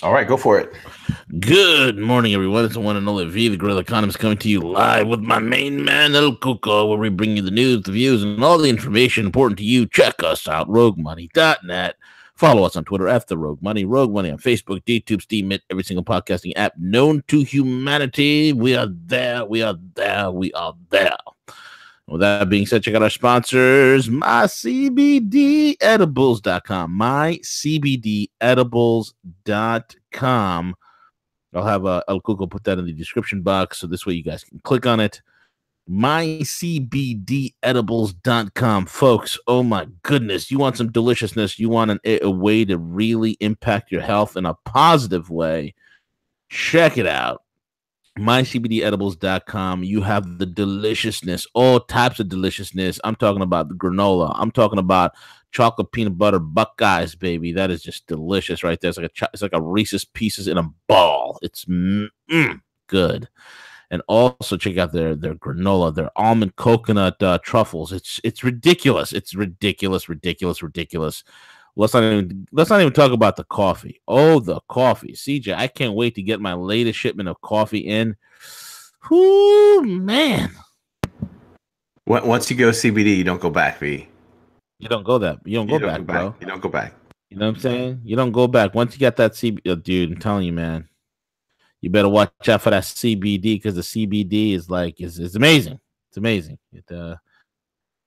All right, go for it. Good morning, everyone. It's the one and only V, the Gorilla Economist, coming to you live with my main man, El Cuco, where we bring you the news, the views, and all the information important to you. Check us out, roguemoney.net. Follow us on Twitter, the Rogue Money on Facebook, DTube, Steam, every single podcasting app known to humanity. We are there, we are there, we are there. With that being said, check out our sponsors, mycbdedibles.com, mycbdedibles.com. I'll have El Cuco put that in the description box, so this way you guys can click on it. mycbdedibles.com, folks. Oh my goodness, you want some deliciousness, you want a way to really impact your health in a positive way, check it out. mycbdedibles.com. You have the deliciousness, all types of deliciousness. I'm talking about the granola. I'm talking about chocolate peanut butter Buckeyes, baby. That is just delicious right there. It's like a Reese's Pieces in a ball. It's good. And also check out their granola, their almond coconut truffles. It's ridiculous. It's ridiculous. Let's not even talk about the coffee. Oh, the coffee, CJ! I can't wait to get my latest shipment of coffee in. Whoo, man! Once you go CBD, you don't go back, V. You don't go back, bro. You don't go back. You know what I'm saying? You don't go back once you got that CBD, dude. I'm telling you, man. You better watch out for that CBD because the CBD is it's amazing. It's amazing.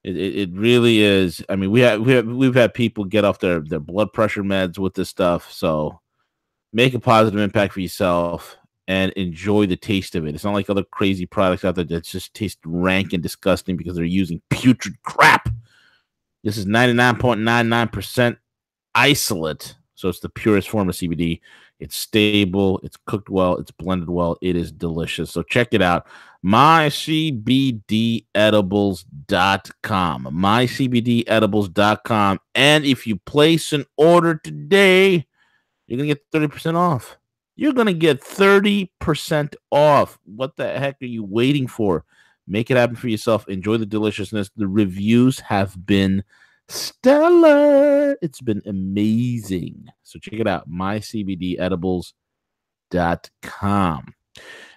It really is. I mean, we've had people get off their blood pressure meds with this stuff. So make a positive impact for yourself and enjoy the taste of it. It's not like other crazy products out there that just taste rank and disgusting because they're using putrid crap. This is 99.99% isolate. So it's the purest form of CBD. It's stable. It's cooked well. It's blended well. It is delicious. So check it out. mycbdedibles.com. mycbdedibles.com. And if you place an order today, you're going to get 30% off. You're going to get 30% off. What the heck are you waiting for? Make it happen for yourself. Enjoy the deliciousness. The reviews have been stellar. It's been amazing. So check it out, mycbdedibles.com.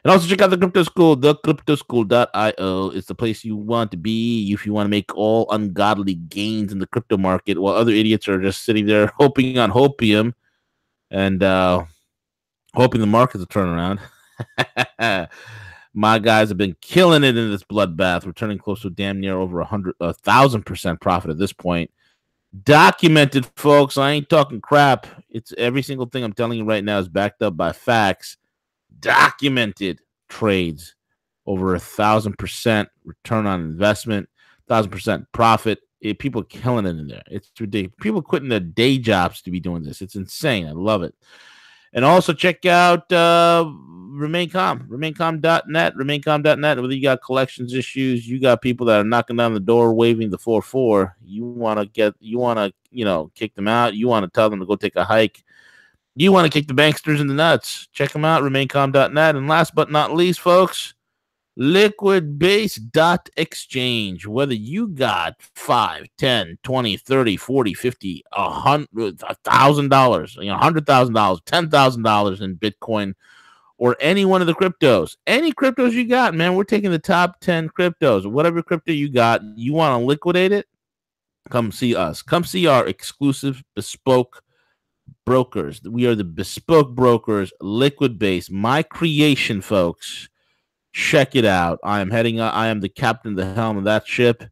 And also check out the Crypto School, thecryptoschool.io. It's the place you want to be if you want to make all ungodly gains in the crypto market while other idiots are just sitting there hoping on hopium and hoping the markets will turn around. My guys have been killing it in this bloodbath, returning close to damn near over 1,000% profit at this point. Documented, folks. I ain't talking crap. It's every single thing I'm telling you right now is backed up by facts. Documented trades over 1,000% return on investment, 1,000% profit. People are killing it in there. It's ridiculous. People quitting their day jobs to be doing this. It's insane. I love it. And also check out remaincalm.net, whether you got collections issues, you got people that are knocking down the door waving the 4-4, you want to kick them out, you want to tell them to go take a hike, you want to kick the banksters in the nuts, check them out, remaincalm.net. And last but not least, folks, liquidbase.exchange. Whether you got 5, 10, 20, 30, 40, 50, $100,000, $100,000, $10,000 in Bitcoin or any one of the cryptos, any cryptos you got, man, we're taking the top 10 cryptos. Whatever crypto you got, you want to liquidate it, come see us. Come see our exclusive bespoke brokers. We are the bespoke brokers, Liquid Base, my creation, folks. Check it out. I am the captain of the helm of that ship.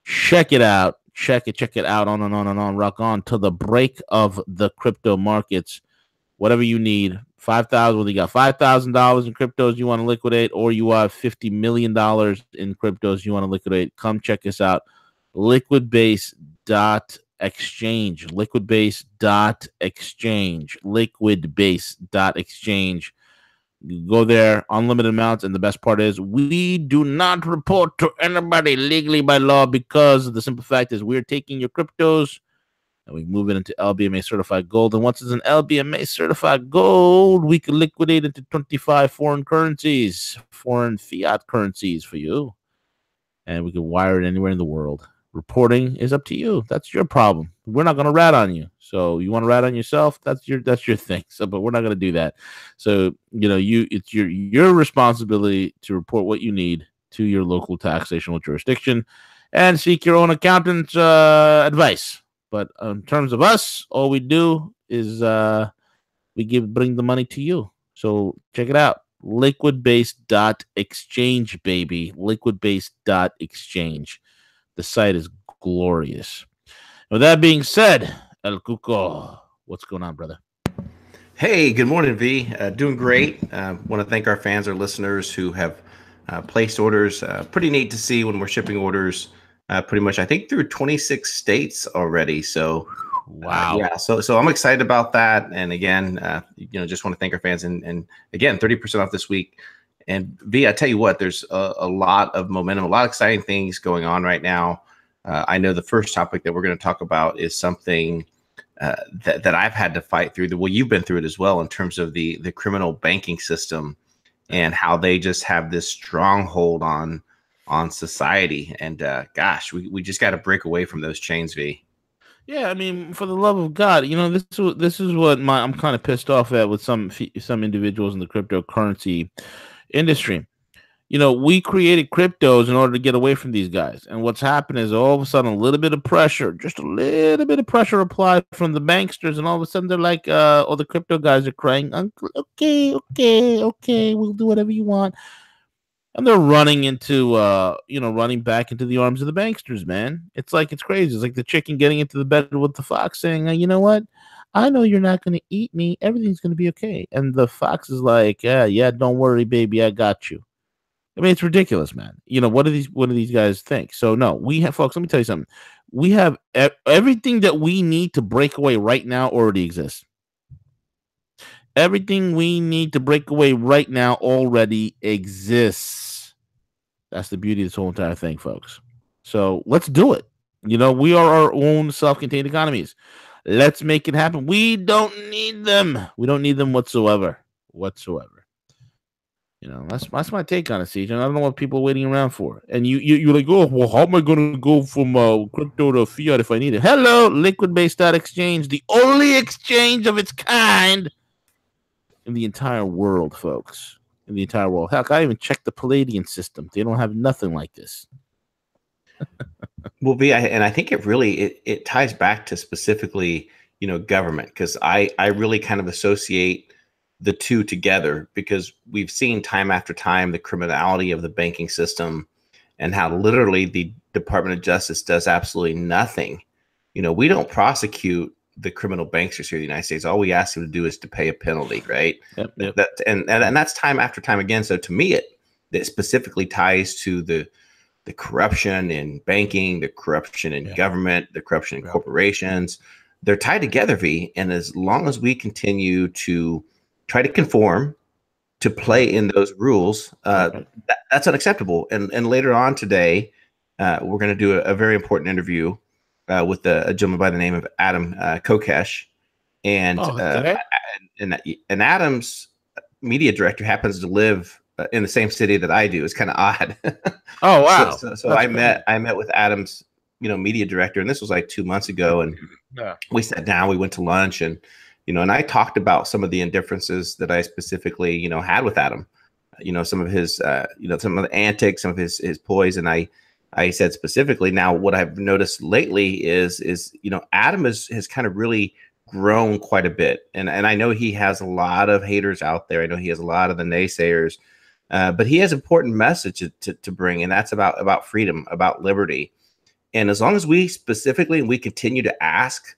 Check it out. Check it out. On and on and on. Rock on till the break of the crypto markets. Whatever you need. Whether you got $5,000 in cryptos you want to liquidate, or you have $50 million in cryptos you want to liquidate, come check us out. Liquidbase.exchange. Liquidbase.exchange. Go there, unlimited amounts, and the best part is we do not report to anybody legally by law, because the simple fact is we're taking your cryptos and we move it into LBMA certified gold. And once it's an LBMA certified gold, we can liquidate into 25 foreign currencies, foreign fiat currencies for you, and we can wire it anywhere in the world. Reporting is up to you. That's your problem. We're not going to rat on you. So you want to rat on yourself? That's your thing. So, but we're not going to do that. So it's your responsibility to report what you need to your local taxational jurisdiction, and seek your own accountant's advice. But in terms of us, all we do is bring the money to you. So check it out. Liquidbase.exchange, baby. Liquidbase.exchange. The site is glorious. With that being said, El Cuco, what's going on, brother? Hey, good morning, V. Doing great. Want to thank our fans, our listeners who have placed orders. Pretty neat to see when we're shipping orders. Pretty much, I think, through 26 states already. So, wow. Yeah. So I'm excited about that. And again, just want to thank our fans. And again, 30% off this week. And V, I tell you what, there's a lot of momentum, a lot of exciting things going on right now. I know the first topic that we're going to talk about is something that I've had to fight through. Well, you've been through it as well in terms of the criminal banking system and how they just have this stronghold on society. And gosh, we just got to break away from those chains, V. Yeah, I mean, for the love of God, this is what I'm kind of pissed off at with some individuals in the cryptocurrency industry. We created cryptos in order to get away from these guys. And what's happened is all of a sudden just a little bit of pressure applied from the banksters. And all of a sudden they're like, all the crypto guys are crying, okay, we'll do whatever you want. And they're running back into the arms of the banksters, man. It's crazy. It's like the chicken getting into the bed with the fox saying, you know what? I know you're not going to eat me. Everything's going to be okay. And the fox is like, yeah, don't worry, baby. I got you. I mean, it's ridiculous, man. What do these guys think? So no, we have, folks, let me tell you something. We have everything that we need to break away right now already exists. Everything we need to break away right now already exists. That's the beauty of this whole entire thing, folks. So let's do it. We are our own self-contained economies. Let's make it happen. We don't need them. We don't need them whatsoever. That's my take on it, CJ. I don't know what people are waiting around for. And you're like, oh, well, how am I going to go from crypto to fiat if I need it? Hello, Liquidbase.exchange, the only exchange of its kind in the entire world, folks. In the entire world. Heck, I even checked the Palladian system. They don't have nothing like this. Well, I think it really it ties back to specifically, government, because I really kind of associate the two together, because we've seen time after time the criminality of the banking system and how literally the Department of Justice does absolutely nothing. We don't prosecute the criminal banksters here in the United States. All we ask them to do is to pay a penalty, right? Yep. And that's time after time again. So to me, it specifically ties to the corruption in banking, the corruption in government, the corruption in corporations. They're tied together, V. And as long as we continue to try to conform, to play in those rules, that's unacceptable. And later on today, we're going to do a very important interview with a gentleman by the name of Adam Kokesh. And and Adam's media director happens to live in the same city that I do. It's kind of odd. Oh, wow. So I met with Adam's media director, and this was like 2 months ago, and we sat down, we went to lunch, and and I talked about some of the indifferences that I specifically, had with Adam, some of his, some of the antics, some of his ploys. And I said specifically, now what I've noticed lately is, Adam has kind of really grown quite a bit. And I know he has a lot of haters out there. I know he has a lot of the naysayers, but he has an important message to bring. And that's about freedom, about liberty. And as long as we specifically, and we continue to ask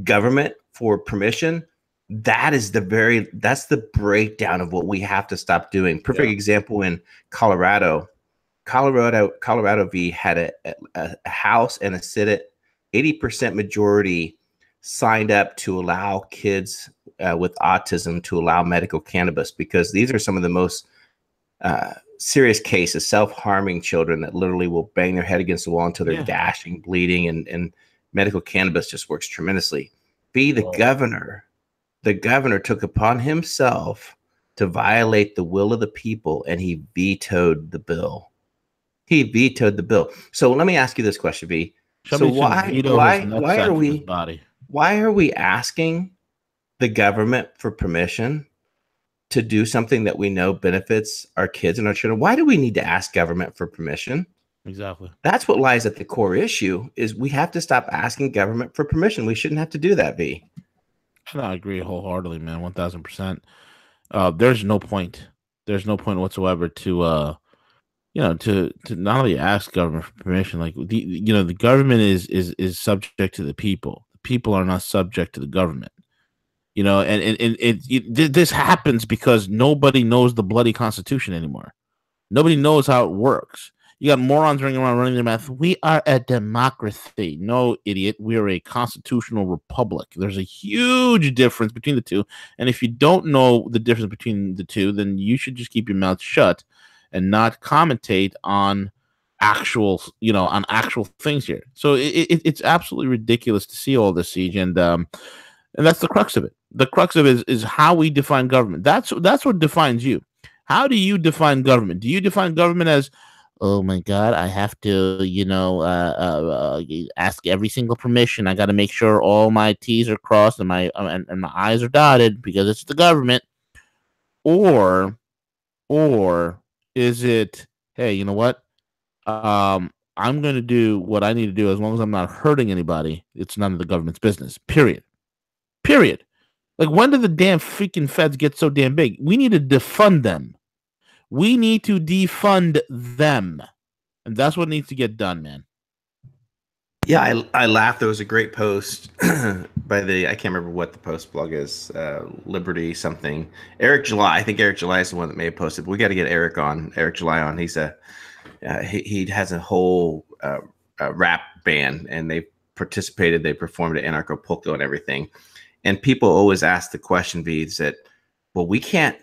government for permission, that's the breakdown of what we have to stop doing. Perfect example in Colorado V had a House and a Senate 80% majority signed up to allow kids with autism to allow medical cannabis, because these are some of the most serious cases, self-harming children that literally will bang their head against the wall until they're gashing, bleeding, and medical cannabis just works tremendously. The governor took upon himself to violate the will of the people, and he vetoed the bill. So let me ask you this question, V. So Somebody should veto his nutsack from his body. Why are we asking the government for permission to do something that we know benefits our kids and our children? Why do we need to ask government for permission? Exactly. That's what lies at the core issue, is we have to stop asking government for permission. We shouldn't have to do that, V. No, I agree wholeheartedly, man. 1000%. There's no point. There's no point whatsoever to to not only ask government for permission, like the government is subject to the people. The people are not subject to the government. This happens because nobody knows the bloody Constitution anymore. Nobody knows how it works. You got morons running around running their mouth. We are a democracy. No, idiot. We are a constitutional republic. There's a huge difference between the two. And if you don't know the difference between the two, then you should just keep your mouth shut and not commentate on actual things here. So it's absolutely ridiculous to see all this, Siege, and that's the crux of it. The crux of it is how we define government. That's what defines you. How do you define government? Do you define government as, oh my God, I have to, ask every single permission. I got to make sure all my T's are crossed and my I's are dotted because it's the government, or is it, hey, you know what? I'm going to do what I need to do as long as I'm not hurting anybody. It's none of the government's business. Period. Like, when did the damn freaking feds get so damn big? We need to defund them. We need to defund them. And that's what needs to get done, man. Yeah, I laughed. There was a great post by I can't remember what the post blog is, Liberty something. Eric July. I think Eric July is the one that may have posted. But we got to get Eric July on. He's he has a whole rap band, and they participated. They performed at Anarchapulco and everything. And people always ask the question, V's, that, well, we can't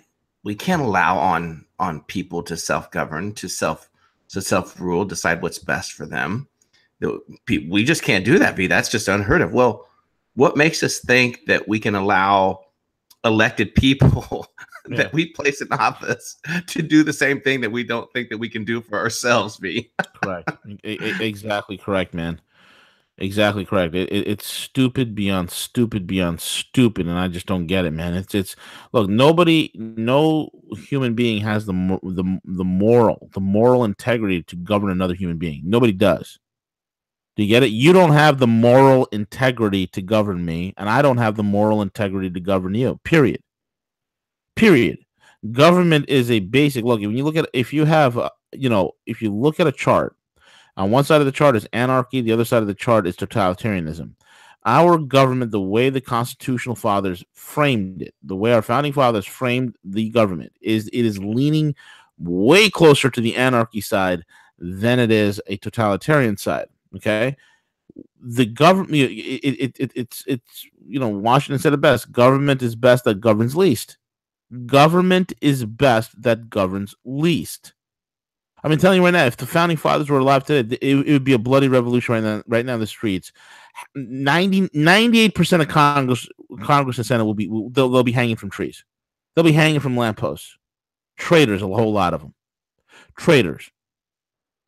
allow on people to self-govern, to self-rule, decide what's best for them. We just can't do that, V. That's just unheard of. Well, what makes us think that we can allow elected people that we place in office to do the same thing that we don't think that we can do for ourselves, V? Correct. Exactly correct, man. Exactly correct. It's stupid beyond stupid beyond stupid, and I just don't get it, man. It's look. No human being has the moral integrity to govern another human being. Nobody does. Do you get it? You don't have the moral integrity to govern me, and I don't have the moral integrity to govern you. Period. Government is a basic look. When you look at, if you look at a chart. On one side of the chart is anarchy. The other side of the chart is totalitarianism. Our government, the way the constitutional fathers framed it, the way our founding fathers framed the government, it is leaning way closer to the anarchy side than it is a totalitarian side. Okay, the government, it's Washington said it best: government is best that governs least. Government is best that governs least. I've been telling you right now, if the founding fathers were alive today, it would be a bloody revolution right now in the streets. 98% of Congress and Senate they'll be hanging from trees. They'll be hanging from lampposts. Traitors, a whole lot of them. Traitors.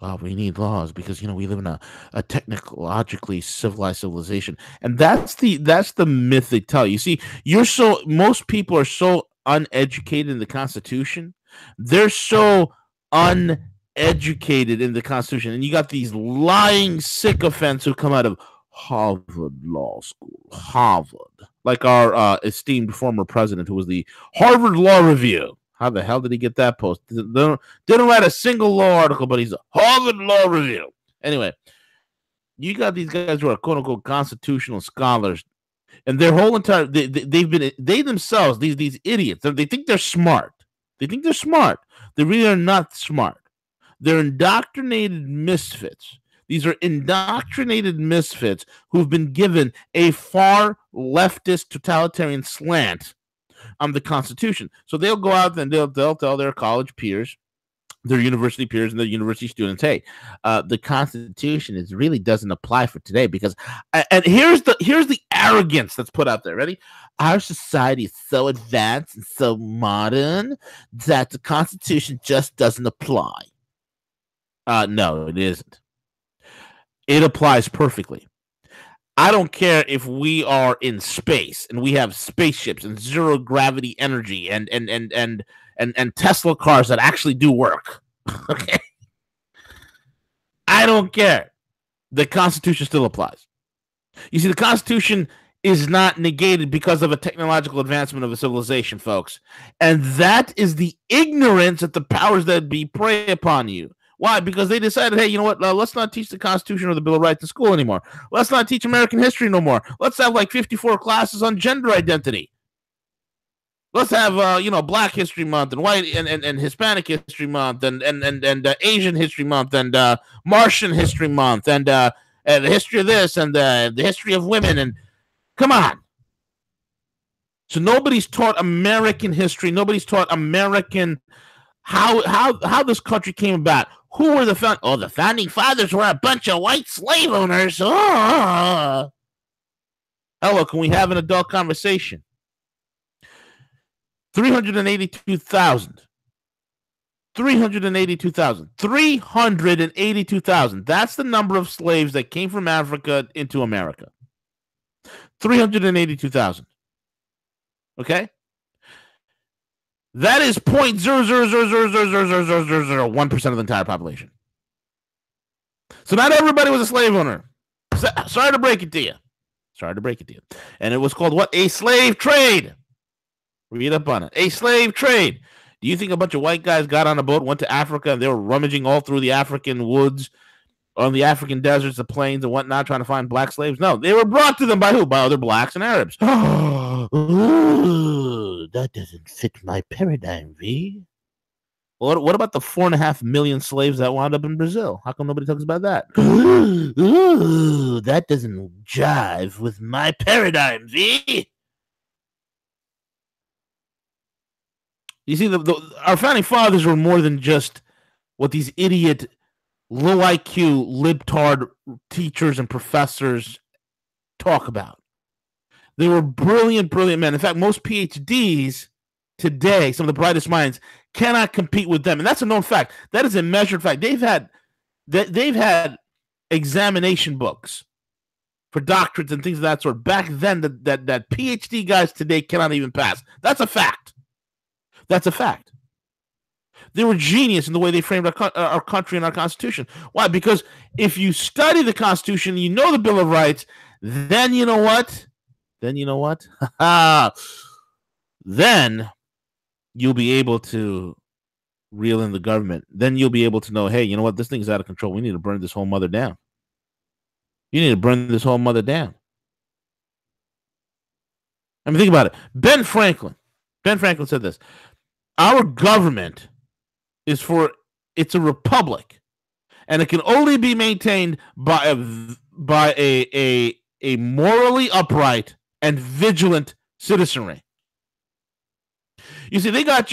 Oh, we need laws because we live in a technologically civilized civilization, and that's the myth they tell you. See, most people are so uneducated in the Constitution. They're so uneducated in the Constitution, and you got these lying sycophants who come out of Harvard Law School, like our esteemed former president, who was the Harvard Law Review. How the hell did he get that post? Didn't write a single law article, but he's a Harvard Law Review. Anyway, you got these guys who are quote unquote constitutional scholars, and their whole entire they themselves, these idiots, they think they're smart. They think they're smart. They really are not smart. They're indoctrinated misfits. These are indoctrinated misfits who've been given a far leftist totalitarian slant on the Constitution. So they'll go out and they'll tell their college peers, their university peers, and their university students, hey, the Constitution really doesn't apply for today because, and here's the arrogance that's put out there. Ready? Our society is so advanced and so modern that the Constitution just doesn't apply. No, it isn't. It applies perfectly. I don't care if we are in space and we have spaceships and zero gravity energy and Tesla cars that actually do work. Okay. I don't care. The Constitution still applies. You see, the Constitution is not negated because of a technological advancement of a civilization, folks. And that is the ignorance that the powers that be prey upon you. Why? Because they decided, hey, you know what? Let's not teach the Constitution or the Bill of Rights in school anymore. Let's not teach American history no more. Let's have like 54 classes on gender identity. Let's have Black History Month and White and Hispanic History Month and Asian History Month and Martian History Month and the history of this and the history of women. And come on. So nobody's taught American history. Nobody's taught American how this country came about. Who were the founding fathers were a bunch of white slave owners. Oh. Hello, can we have an adult conversation? 382,000. 382,000. That's the number of slaves that came from Africa into America. 382,000. Okay? That is 0.000000001% of the entire population. So not everybody was a slave owner. Sorry to break it to you. And it was called what? A slave trade. Read up on it. A slave trade. Do you think a bunch of white guys got on a boat, went to Africa, and they were rummaging all through the African woods, on the African deserts, the plains, and whatnot, trying to find black slaves? No, they were brought to them by who? By other blacks and Arabs. Ooh, that doesn't fit my paradigm, V. What about the 4.5 million slaves that wound up in Brazil? How come nobody talks about that? Ooh, that doesn't jive with my paradigm, V. You see, our founding fathers were more than just what these idiot, low IQ, libtard teachers and professors talk about. They were brilliant men. In fact, most PhDs today, some of the brightest minds, cannot compete with them. And that's a known fact. That is a measured fact. They've had examination books for doctorates and things of that sort back then that PhD guys today cannot even pass. That's a fact. They were genius in the way they framed our country and our Constitution. Why? Because if you study the Constitution, you know the Bill of Rights, then you know what? Then you'll be able to reel in the government. Then you'll be able to know, hey, you know what? This thing's out of control. We need to burn this whole mother down. I mean, think about it. Ben Franklin said this. Our government it's a republic, and it can only be maintained by a morally upright and vigilant citizenry. You see, they got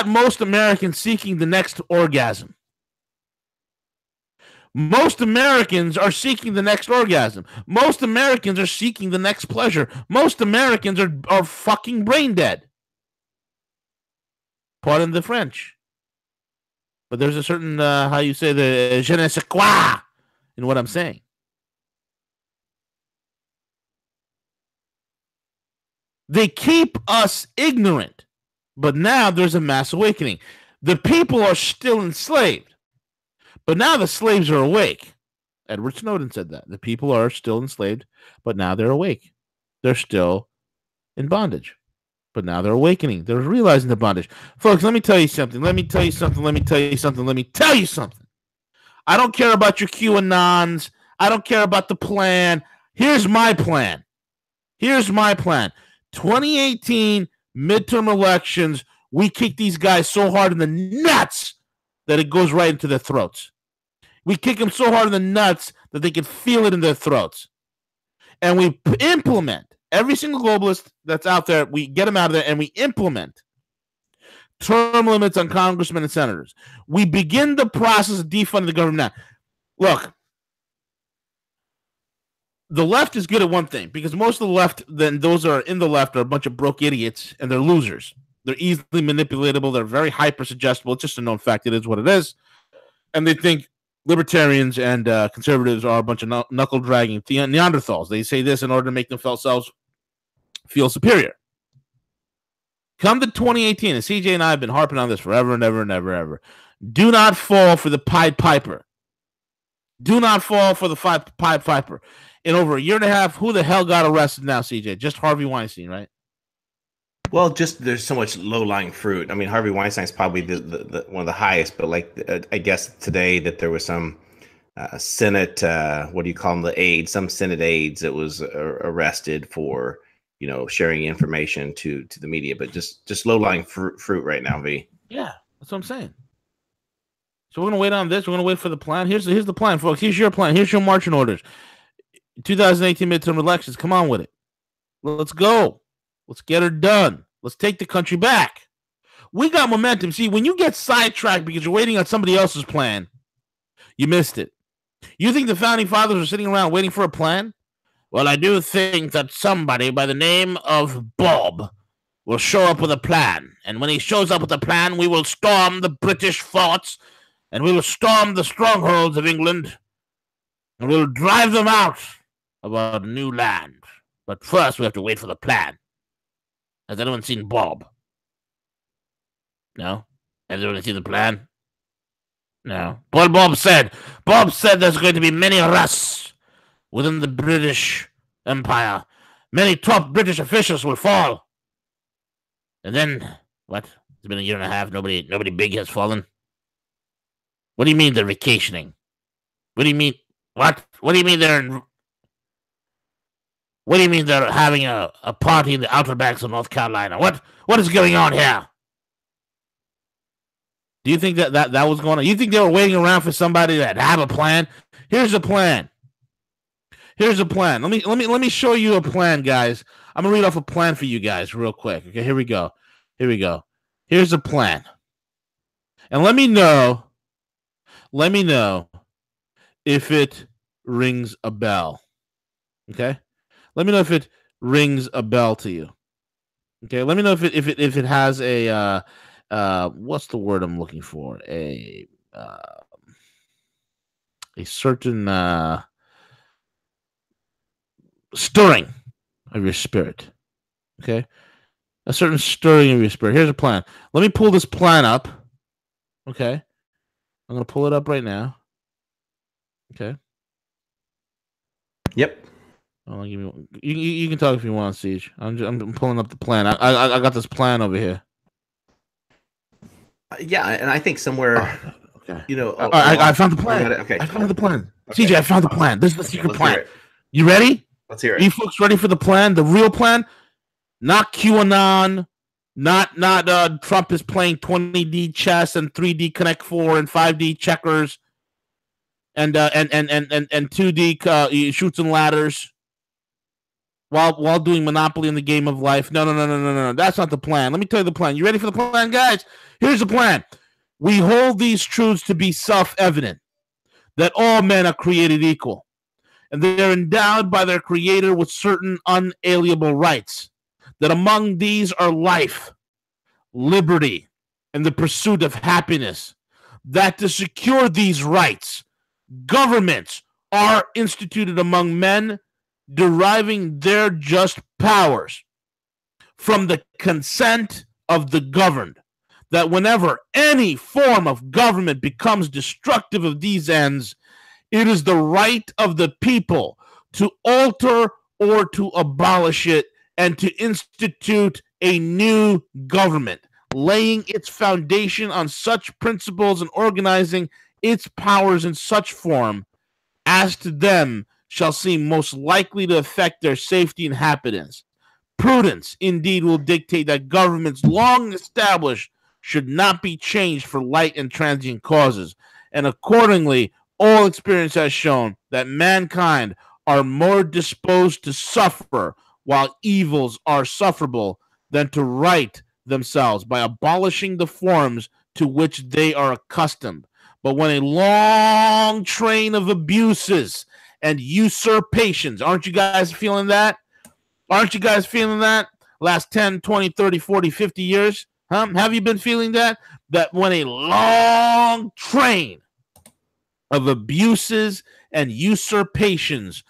most Americans seeking the next orgasm. Most Americans are seeking the next orgasm. Most Americans are seeking the next pleasure. Most Americans are fucking brain dead. Pardon the French. But there's a certain, how you say, the je ne sais quoi in what I'm saying. They keep us ignorant, but now there's a mass awakening. The people are still enslaved, but now the slaves are awake. Edward Snowden said that. The people are still enslaved, but now they're awake. They're still in bondage, but now they're awakening. They're realizing the bondage. Folks, let me tell you something. I don't care about your QAnons. I don't care about the plan. Here's my plan. 2018 midterm elections, we kick these guys so hard in the nuts that it goes right into their throats. We kick them so hard in the nuts that they can feel it in their throats. And we implement every single globalist that's out there. We get them out of there and we implement term limits on congressmen and senators. We begin the process of defunding the government now. Look, the left is good at one thing, because most of the left, then those are in the left, are a bunch of broke idiots and they're losers. They're easily manipulatable. They're very hyper suggestible. It's just a known fact. It is what it is. And they think libertarians and conservatives are a bunch of knuckle-dragging Neanderthals. They say this in order to make themselves feel superior. Come to 2018, and CJ and I have been harping on this forever and ever and ever and ever. Do not fall for the Pied Piper. Do not fall for the Pied Piper. In over a year and a half, who the hell got arrested now, CJ? Just Harvey Weinstein, right? Well, just there's so much low-lying fruit. I mean, Harvey Weinstein's probably the one of the highest, but like I guess today that there was some Senate, what do you call them, the aides, some Senate aides that was arrested for, you know, sharing information to the media, but just low-lying fruit right now, V. Yeah, that's what I'm saying. So we're gonna wait on this. We're gonna wait for the plan. Here's the plan, folks. Here's your plan. Here's your marching orders. 2018 midterm elections. Come on with it. Let's go. Let's get her done. Let's take the country back. We got momentum. See, when you get sidetracked because you're waiting on somebody else's plan, you missed it. You think the founding fathers are sitting around waiting for a plan? Well, I do think that somebody by the name of Bob will show up with a plan. And when he shows up with a plan, we will storm the British forts and we will storm the strongholds of England and we'll drive them out of our new land. But first, we have to wait for the plan. Has anyone seen Bob? No? Has anyone seen the plan? No. What Bob said there's going to be many arrests within the British Empire. Many top British officials will fall. And then, what? It's been a year and a half. Nobody big has fallen. What do you mean they're vacationing? What do you mean? What? What do you mean they're having a party in the Outer Banks of North Carolina? What is going on here? Do you think that was going on? You think they were waiting around for somebody that have a plan? Here's a plan. Here's a plan. Let me show you a plan, guys. I'm gonna read off a plan for you guys real quick. Okay, here we go. Here's a plan. And let me know if it rings a bell. Okay? Let me know if it rings a bell to you. Okay? Let me know if it has a what's the word I'm looking for? A certain stirring of your spirit. Okay? A certain stirring of your spirit. Here's a plan. Let me pull this plan up. Okay? I'm going to pull it up right now. Okay? Yep. Oh, give me you can talk if you want, Siege. I'm pulling up the plan. I got this plan over here. Yeah, and I think somewhere, okay. You know, I found the plan. Okay, I found the plan. Okay. CJ, I found the plan. This is the secret plan. You ready? Let's hear it. Are you folks ready for the plan? The real plan? Not QAnon. Not Trump is playing 20D chess and 3D Connect 4 and 5D checkers and 2D shoots and ladders while doing Monopoly in the game of life. No. That's not the plan. Let me tell you the plan. You ready for the plan, guys? Here's the plan. We hold these truths to be self-evident, that all men are created equal, and they're endowed by their creator with certain unalienable rights, that among these are life, liberty, and the pursuit of happiness, that to secure these rights, governments are instituted among men, deriving their just powers from the consent of the governed, that whenever any form of government becomes destructive of these ends, it is the right of the people to alter or to abolish it and to institute a new government, laying its foundation on such principles and organizing its powers in such form as to them shall seem most likely to affect their safety and happiness. Prudence, indeed, will dictate that governments long established should not be changed for light and transient causes, and accordingly, all experience has shown that mankind are more disposed to suffer while evils are sufferable than to right themselves by abolishing the forms to which they are accustomed. But when a long train of abuses and usurpations, aren't you guys feeling that? Aren't you guys feeling that? Last 10, 20, 30, 40, 50 years? Huh? Have you been feeling that? That when a long train of abuses and usurpations,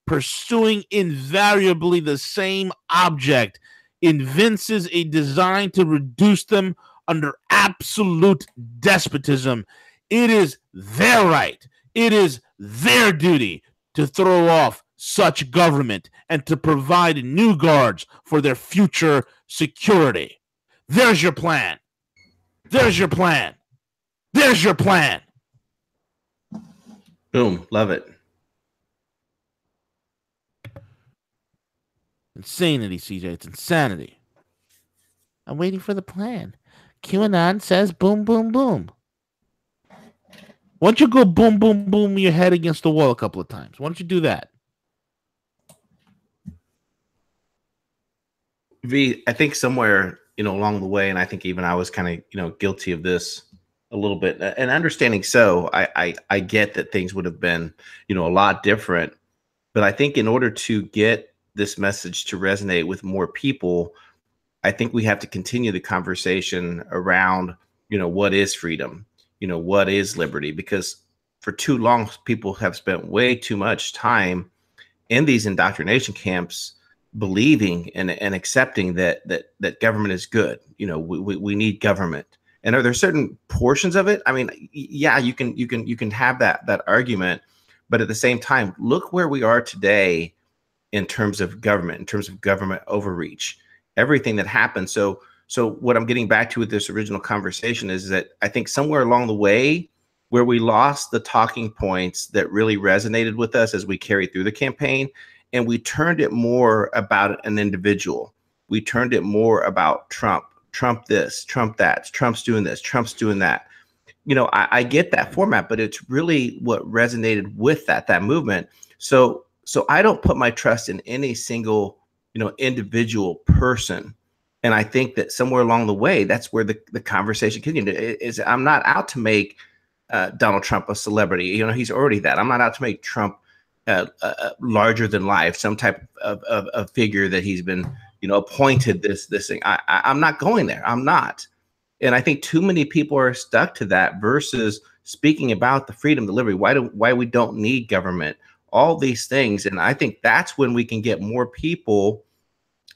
pursuing invariably the same object, evinces a design to reduce them under absolute despotism. It is their right, it is their duty to throw off such government and to provide new guards for their future security. There's your plan. There's your plan. There's your plan. Boom. Love it. Insanity, CJ. It's insanity. I'm waiting for the plan. QAnon says boom, boom, boom. Why don't you go boom, boom, boom your head against the wall a couple of times? Why don't you do that? V, I think somewhere, along the way, and I think even I was kind of, guilty of this a little bit, and understanding so, I get that things would have been, a lot different. But I think in order to get this message to resonate with more people, I think we have to continue the conversation around, what is freedom? What is liberty? Because for too long, people have spent way too much time in these indoctrination camps, believing and accepting that government is good. We need government. And are there certain portions of it? I mean, yeah, you can have that argument, but at the same time, look where we are today in terms of government, in terms of government overreach, everything that happened. So what I'm getting back to with this original conversation is that I think somewhere along the way where we lost the talking points that really resonated with us as we carried through the campaign, and we turned it more about an individual. We turned it more about Trump this, Trump that, Trump's doing this, Trump's doing that. I get that format, but it's really what resonated with that movement. So I don't put my trust in any single, individual person. And I think that somewhere along the way, that's where the conversation continued. I'm not out to make Donald Trump a celebrity. He's already that. I'm not out to make Trump larger than life, some type of figure that he's been, appointed this thing. I'm not going there. I'm not. And I think too many people are stuck to that versus speaking about the freedom, the liberty, why we don't need government, all these things. And I think that's when we can get more people,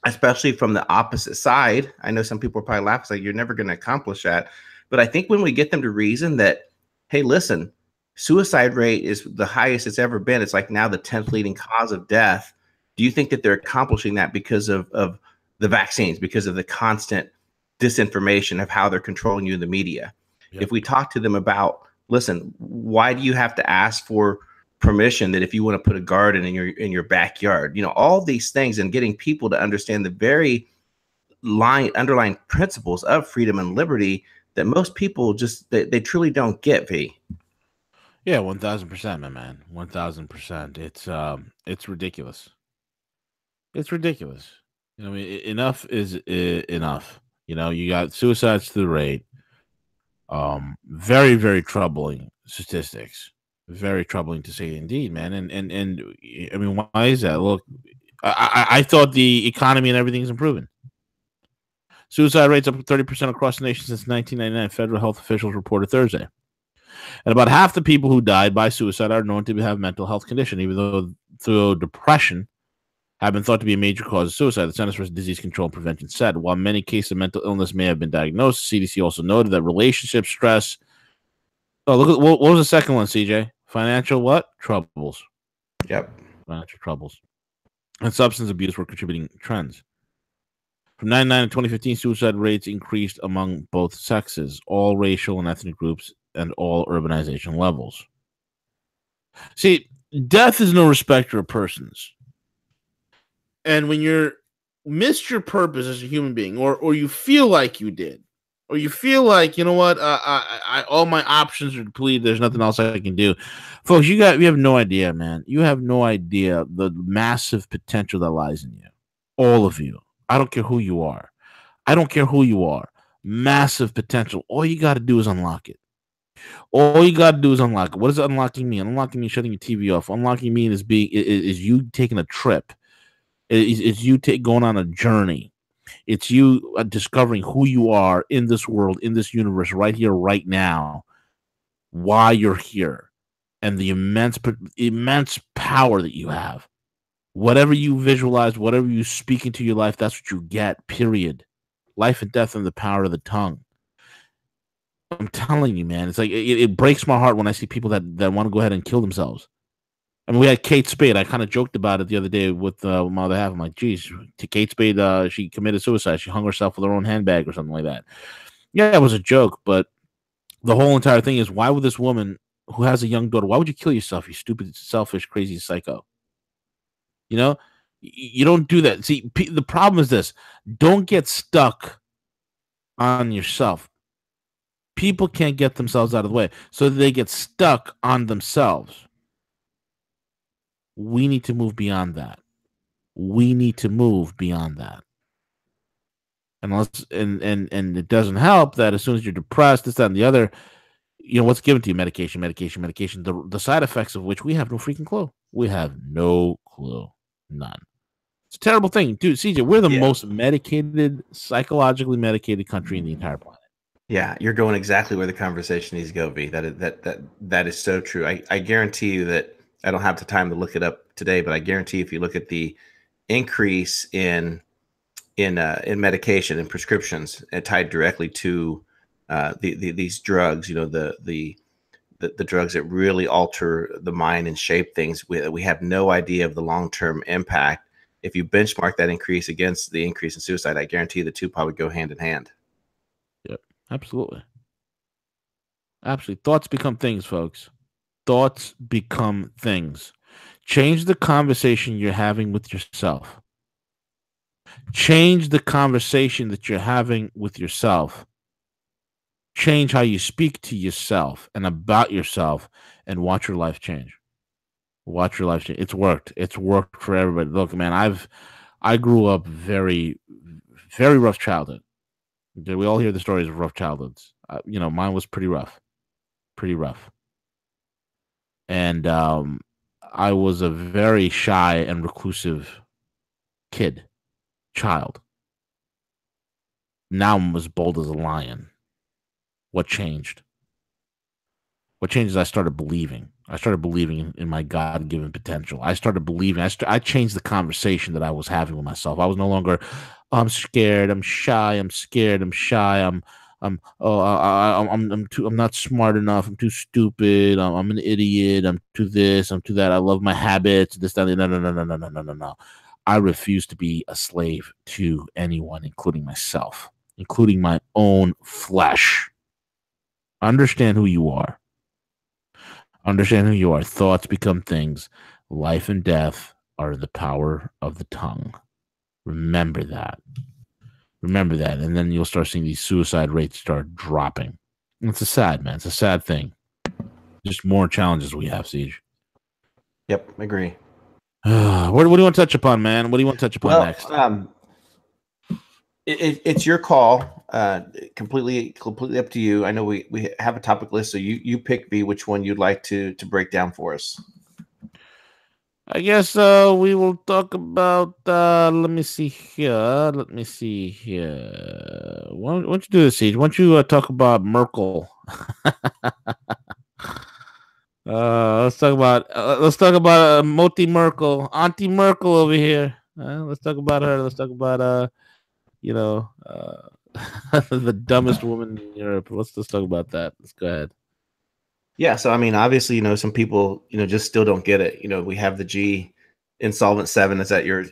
especially from the opposite side. I know some people are probably laughing, like, you're never going to accomplish that. But I think when we get them to reason that, hey, listen, suicide rate is the highest it's ever been. It's like now the 10th leading cause of death. Do you think that they're accomplishing that because of the vaccines, because of the constant disinformation of how they're controlling you in the media? Yep. If we talk to them about, listen, why do you have to ask for permission that if you want to put a garden in your backyard, all these things, and getting people to understand the very underlying principles of freedom and liberty that most people just, they truly don't get, V. Yeah, 1,000%, my man. 1,000%. It's ridiculous. It's ridiculous. Enough is enough. You got suicides to the rate. Very, very troubling statistics. Very troubling to say indeed, man. And I mean, why is that? Look, I thought the economy and everything is improving. Suicide rates up 30% across the nation since 1999, federal health officials reported Thursday. And about half the people who died by suicide are known to have mental health condition, even though depression have been thought to be a major cause of suicide. The Centers for Disease Control and Prevention said, while many cases of mental illness may have been diagnosed, the CDC also noted that relationship stress. Oh, look at what was the second one, CJ? Financial what? Troubles. Yep. Financial troubles. And substance abuse were contributing trends. From 1999 to 2015, suicide rates increased among both sexes, all racial and ethnic groups, and all urbanization levels. See, death is no respecter of persons. And when you're missed your purpose as a human being, or you feel like you did, or you feel like, you know what, all my options are depleted, there's nothing else I can do. Folks, you have no idea, man. You have no idea the massive potential that lies in you. All of you. I don't care who you are. Massive potential. All you got to do is unlock it. What does unlocking mean? Unlocking means shutting your TV off. Unlocking means is you taking a trip. It's you going on a journey. It's you discovering who you are in this world, in this universe, right here, right now, why you're here. and the immense power that you have. Whatever you visualize, whatever you speak into your life, that's what you get, period. Life and death and the power of the tongue. I'm telling you, man, it's like it breaks my heart when I see people that want to go ahead and kill themselves. I mean, we had Kate Spade. I kind of joked about it the other day with my other half. I'm like, geez, to Kate Spade, she committed suicide. She hung herself with her own handbag or something like that. Yeah, it was a joke, but the whole entire thing is, why would this woman who has a young daughter, why would you kill yourself, you stupid, selfish, crazy psycho? You know, you don't do that. See, the problem is this. Don't get stuck on yourself. People can't get themselves out of the way, so they get stuck on themselves. We need to move beyond that. We need to move beyond that. And it doesn't help that as soon as you're depressed, this, that, and the other, you know, what's given to you? Medication. The side effects of which we have no freaking clue. We have no clue. None. It's a terrible thing. Dude, CJ, we're the most medicated, psychologically medicated country in the entire planet. Yeah, you're going exactly where the conversation needs to go, V. That is so true. I guarantee you that I don't have the time to look it up today, but I guarantee if you look at the increase in medication and prescriptions tied directly to these drugs, you know, the drugs that really alter the mind and shape things, we have no idea of the long-term impact. If you benchmark that increase against the increase in suicide, I guarantee the two probably go hand in hand. Yep, absolutely. Absolutely. Thoughts become things, folks. Thoughts become things. Change the conversation you're having with yourself. Change the conversation that you're having with yourself. Change how you speak to yourself and about yourself, and watch your life change. Watch your life change. It's worked. It's worked for everybody. Look, man, I grew up very, very rough childhood. We all hear the stories of rough childhoods. You know, mine was pretty rough. And I was a very shy and reclusive child. Now I'm as bold as a lion. What changed? What changed is I started believing. I started believing in my God-given potential. I started believing. I changed the conversation that I was having with myself. I was no longer, oh, I'm scared, I'm shy, I'm scared, I'm shy, I'm not smart enough, I'm too stupid, I'm an idiot, I'm too this, I'm too that, I love my habits, this, that, no. I refuse to be a slave to anyone, including myself, including my own flesh. Understand who you are. Understand who you are. Thoughts become things. Life and death are in the power of the tongue. Remember that. Remember that. And then you'll start seeing these suicide rates start dropping. And it's a sad, man. It's a sad thing. Just more challenges we have, Siege. Yep, I agree. What do you want to touch upon, man? What do you want to touch upon next? It's your call. Completely up to you. I know we have a topic list, so you pick, V, which one you'd like to break down for us. I guess we will talk about. Let me see here. Why don't you do this, Siege? Why don't you talk about Merkel? Let's talk about Moti Merkel, Auntie Merkel over here. Let's talk about her. Let's talk about the dumbest woman in Europe. Let's just talk about that. Let's go ahead. Yeah, so I mean, obviously, some people, just still don't get it. We have the G insolvent 7. Is that your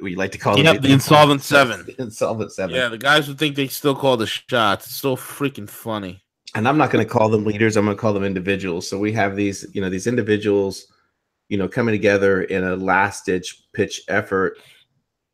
we like to call them? Yep, the insolvent 7. Insolvent 7. Yeah, the guys who think they still call the shots. It's so freaking funny. And I'm not going to call them leaders. I'm going to call them individuals. So we have these, these individuals, coming together in a last-ditch pitch effort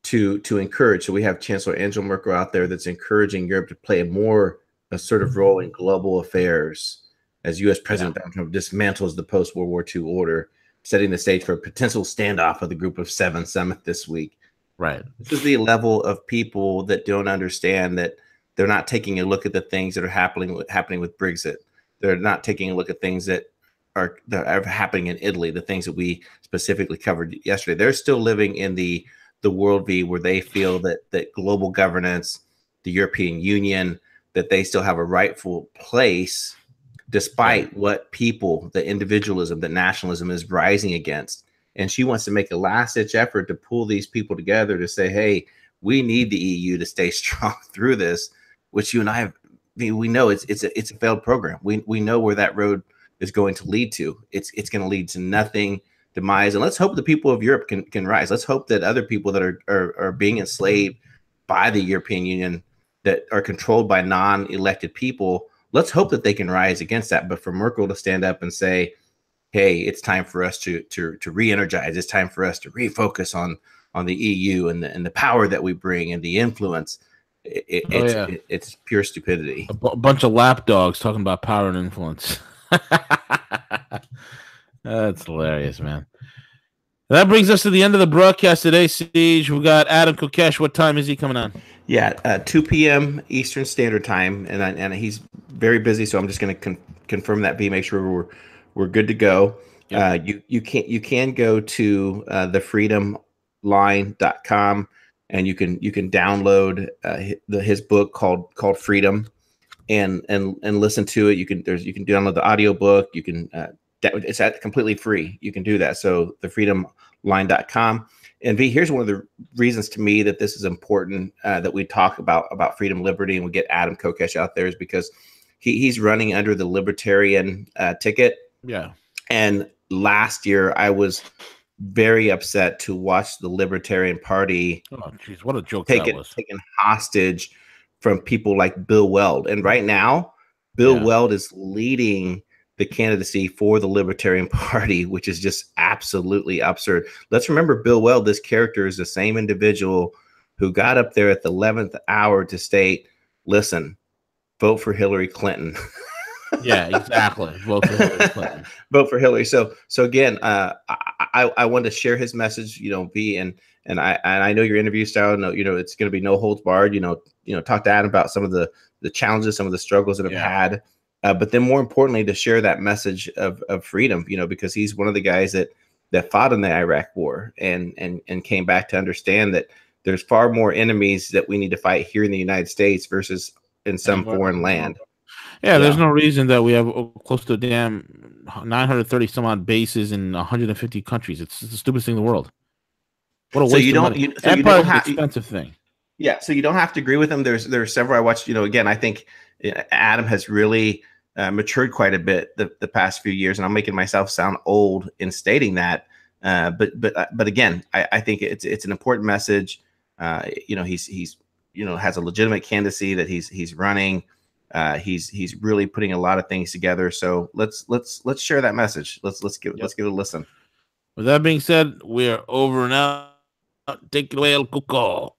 to encourage. So we have Chancellor Angela Merkel out there that's encouraging Europe to play a more assertive role in global affairs as U.S. President Donald Trump dismantles the post-World War II order, setting the stage for a potential standoff of the Group of Seven summit this week. Right. This is the level of people that don't understand that they're not taking a look at the things that are happening with Brexit. They're not taking a look at things that are happening in Italy, the things that we specifically covered yesterday. They're still living in the worldview where they feel that global governance, the European Union, that they still have a rightful place despite what people, the individualism, the nationalism is rising against. And she wants to make a last-ditch effort to pull these people together to say, hey, we need the EU to stay strong through this, which you and I have. I mean, we know it's a failed program. We know where that road is going to lead to. It's going to lead to nothing, demise. And let's hope the people of Europe can rise. Let's hope that other people that are being enslaved by the European Union, that are controlled by non-elected people, let's hope that they can rise against that. But for Merkel to stand up and say, hey, it's time for us to re-energize. It's time for us to refocus on the EU and the power that we bring and the influence. It's pure stupidity. A bunch of lapdogs talking about power and influence. That's hilarious, man. That brings us to the end of the broadcast today, Siege. We got Adam Kokesh. What time is he coming on? Yeah, 2 p.m. Eastern Standard Time, and he's very busy, so I'm just going to confirm that. Make sure we're good to go. Yep. You can go to thefreedomline.com, and you can download his book called Freedom, and listen to it. You can download the audiobook. You can it's completely free. You can do that. So thefreedomline.com. And V, here's one of the reasons to me that this is important, that we talk about freedom, liberty, and we get Adam Kokesh out there, is because he's running under the libertarian ticket. Yeah. And last year I was very upset to watch the Libertarian Party. Oh, geez, what a joke that was. Taken hostage from people like Bill Weld. And right now, Bill Weld is leading the candidacy for the Libertarian Party, which is just absolutely absurd. Let's remember Bill Weld, this character, is the same individual who got up there at the 11th hour to state, listen, vote for Hillary Clinton. Yeah, exactly. Vote for Hillary Clinton. Vote for Hillary. So again, I wanted to share his message, B, and I know your interview style, it's going to be no holds barred, talk to Adam about some of the challenges, some of the struggles that I've had. But then more importantly, to share that message of freedom, because he's one of the guys that fought in the Iraq war and came back to understand that there's far more enemies that we need to fight here in the United States versus in some foreign land. Yeah, there's no reason that we have close to a damn 930 some odd bases in 150 countries. It's the stupidest thing in the world. What a waste of money. Empire is an expensive thing. Yeah, so you don't have to agree with them. There's several I watched. Again, I think Adam has really matured quite a bit the past few years, and I'm making myself sound old in stating that. But again, I think it's an important message. He's has a legitimate candidacy that he's running. He's really putting a lot of things together. So let's share that message. Let's give it a listen. With that being said, we're over and out. Take it away, El Cuco.